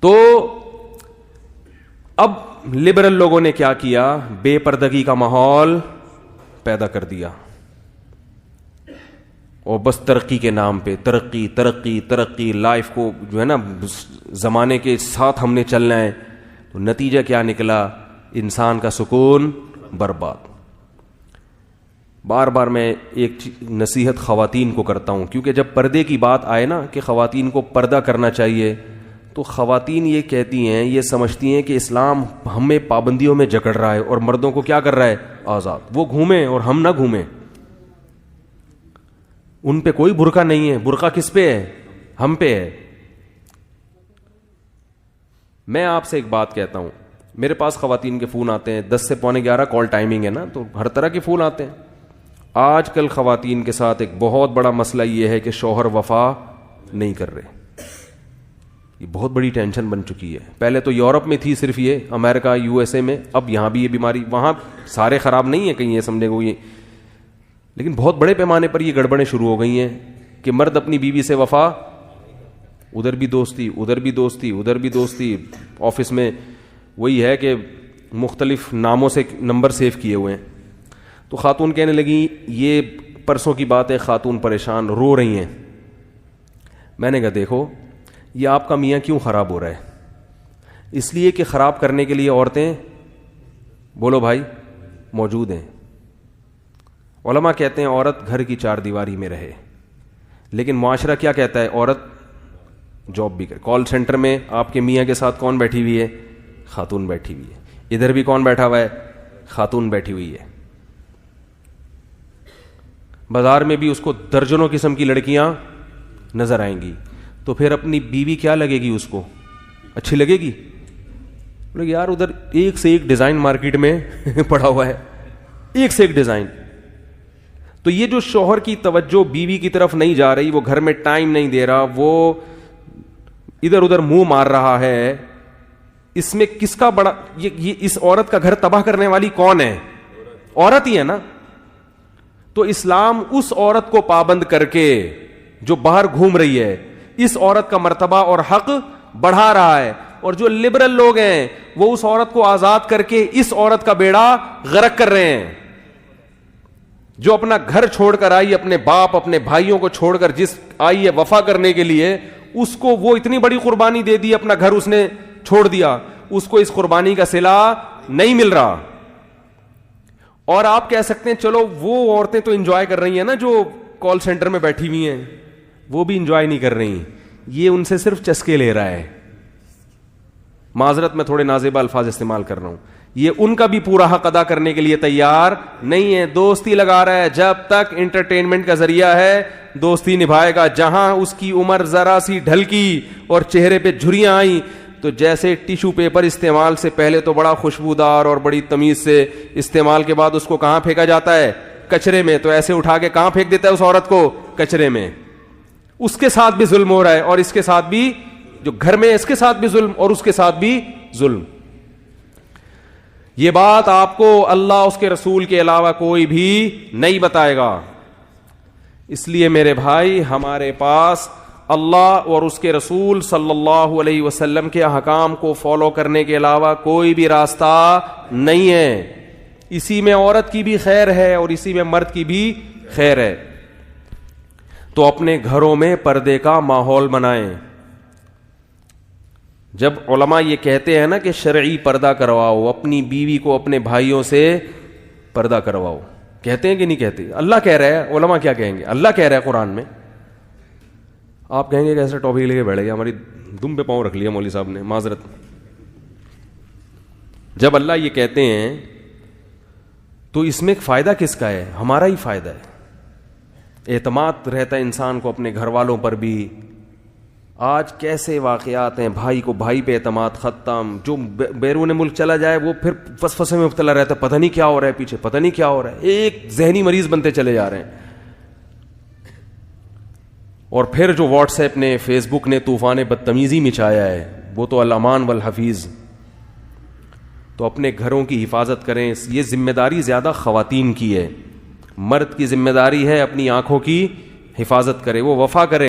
تو اب لبرل لوگوں نے کیا کیا؟ بے پردگی کا ماحول پیدا کر دیا، اور بس ترقی کے نام پہ ترقی ترقی ترقی، لائف کو جو ہے نا زمانے کے ساتھ ہم نے چلنا ہے. تو نتیجہ کیا نکلا؟ انسان کا سکون برباد. بار بار میں ایک نصیحت خواتین کو کرتا ہوں، کیونکہ جب پردے کی بات آئے نا کہ خواتین کو پردہ کرنا چاہیے، تو خواتین یہ کہتی ہیں، یہ سمجھتی ہیں کہ اسلام ہمیں پابندیوں میں جکڑ رہا ہے اور مردوں کو کیا کر رہا ہے؟ آزاد. وہ گھومیں اور ہم نہ گھومیں. ان پہ کوئی برقع نہیں ہے. برقع کس پہ ہے؟ ہم پہ ہے. میں آپ سے ایک بات کہتا ہوں، میرے پاس خواتین کے فون آتے ہیں، 10 سے 11:15 کال ٹائمنگ ہے نا، تو ہر طرح کے فون آتے ہیں. آج کل خواتین کے ساتھ ایک بہت بڑا مسئلہ یہ ہے کہ شوہر وفا نہیں کر رہے. یہ بہت بڑی ٹینشن بن چکی ہے. پہلے تو یورپ میں تھی صرف یہ، امریکہ USA میں، اب یہاں بھی یہ بیماری. وہاں سارے خراب نہیں ہیں کہیں یہ سمجھنے کو، یہ لیکن بہت بڑے پیمانے پر یہ گڑبڑیں شروع ہو گئی ہیں کہ مرد اپنی بیوی سے وفا، ادھر بھی دوستی ادھر بھی دوستی ادھر بھی دوستی. آفس میں وہی ہے کہ مختلف ناموں سے نمبر سیو کیے ہوئے ہیں. تو خاتون کہنے لگی، یہ پرسوں کی بات ہے، خاتون پریشان رو رہی ہیں. میں نے کہا دیکھو، یہ آپ کا میاں کیوں خراب ہو رہا ہے؟ اس لیے کہ خراب کرنے کے لیے عورتیں، بولو بھائی، موجود ہیں. علماء کہتے ہیں عورت گھر کی 4 دیواری میں رہے، لیکن معاشرہ کیا کہتا ہے؟ عورت جاب بھی کرے. کال سینٹر میں آپ کے میاں کے ساتھ کون بیٹھی ہوئی ہے؟ خاتون بیٹھی ہوئی ہے. ادھر بھی کون بیٹھا ہوا ہے؟ خاتون بیٹھی ہوئی ہے. بازار میں بھی اس کو درجنوں قسم کی لڑکیاں نظر آئیں گی. تو پھر اپنی بیوی کیا لگے گی؟ اس کو اچھی لگے گی؟ بولے یار ادھر ایک سے ایک ڈیزائن مارکیٹ میں پڑا ہوا ہے، ایک سے ایک ڈیزائن. تو یہ جو شوہر کی توجہ بیوی کی طرف نہیں جا رہی، وہ گھر میں ٹائم نہیں دے رہا، وہ ادھر ادھر منہ مار رہا ہے، اس میں کس کا بڑا؟ یہ اس عورت کا گھر تباہ کرنے والی کون ہے؟ عورت ہی ہے نا. تو اسلام اس عورت کو پابند کر کے جو باہر گھوم رہی ہے، اس عورت کا مرتبہ اور حق بڑھا رہا ہے. اور جو لبرل لوگ ہیں وہ اس عورت کو آزاد کر کے اس عورت کا بیڑا غرق کر رہے ہیں. جو اپنا گھر چھوڑ کر آئی، اپنے باپ اپنے بھائیوں کو چھوڑ کر جس آئی ہے وفا کرنے کے لیے، اس کو وہ اتنی بڑی قربانی دے دی، اپنا گھر اس نے چھوڑ دیا، اس کو اس قربانی کا صلہ نہیں مل رہا. اور آپ کہہ سکتے ہیں چلو وہ عورتیں تو انجوائے کر رہی ہیں نا، جو کال سینٹر میں بیٹھی ہوئی ہیں، وہ بھی انجوائے نہیں کر رہی، یہ ان سے صرف چسکے لے رہا ہے. معذرت میں تھوڑے نازیبا الفاظ استعمال کر رہا ہوں. یہ ان کا بھی پورا حق ادا کرنے کے لیے تیار نہیں ہے، دوستی لگا رہا ہے. جب تک انٹرٹینمنٹ کا ذریعہ ہے دوستی نبھائے گا. جہاں اس کی عمر ذرا سی ڈھلکی اور چہرے پہ جھریاں آئیں تو جیسے ٹیشو پیپر استعمال سے پہلے تو بڑا خوشبودار اور بڑی تمیز سے، استعمال کے بعد اس کو کہاں پھینکا جاتا ہے؟ کچرے میں. تو ایسے اٹھا کے کہاں پھینک دیتا ہے اس عورت کو؟ کچرے میں. اس کے ساتھ بھی ظلم ہو رہا ہے، اور اس کے ساتھ بھی، جو گھر میں اس کے ساتھ بھی ظلم اور اس کے ساتھ بھی ظلم. یہ بات آپ کو اللہ اس کے رسول کے علاوہ کوئی بھی نہیں بتائے گا. اس لیے میرے بھائی، ہمارے پاس اللہ اور اس کے رسول صلی اللہ علیہ وسلم کے احکام کو فالو کرنے کے علاوہ کوئی بھی راستہ نہیں ہے. اسی میں عورت کی بھی خیر ہے اور اسی میں مرد کی بھی خیر ہے. تو اپنے گھروں میں پردے کا ماحول بنائیں. جب علماء یہ کہتے ہیں نا کہ شرعی پردہ کرواؤ، اپنی بیوی کو اپنے بھائیوں سے پردہ کرواؤ، کہتے ہیں کہ نہیں کہتے؟ اللہ کہہ رہا ہے، علماء کیا کہیں گے؟ اللہ کہہ رہا ہے قرآن میں. آپ کہیں گے کہ ایسا ٹاپک لے کے بیٹھ گیا، ہماری دم پہ پاؤں رکھ لیا مولوی صاحب نے، معذرت. جب اللہ یہ کہتے ہیں تو اس میں فائدہ کس کا ہے؟ ہمارا ہی فائدہ ہے. اعتماد رہتا ہے انسان کو اپنے گھر والوں پر بھی. آج کیسے واقعات ہیں، بھائی کو بھائی پہ اعتماد ختم. جو بیرون ملک چلا جائے وہ پھر فسفسے میں مبتلا رہتا ہے، پتہ نہیں کیا ہو رہا ہے پیچھے، پتہ نہیں کیا ہو رہا ہے. ایک ذہنی مریض بنتے چلے جا رہے ہیں. اور پھر جو واٹس ایپ نے، فیس بک نے طوفان بدتمیزی مچایا ہے، وہ تو الامان والحفیظ. تو اپنے گھروں کی حفاظت کریں. یہ ذمہ داری زیادہ خواتین کی ہے. مرد کی ذمہ داری ہے اپنی آنکھوں کی حفاظت کرے، وہ وفا کرے.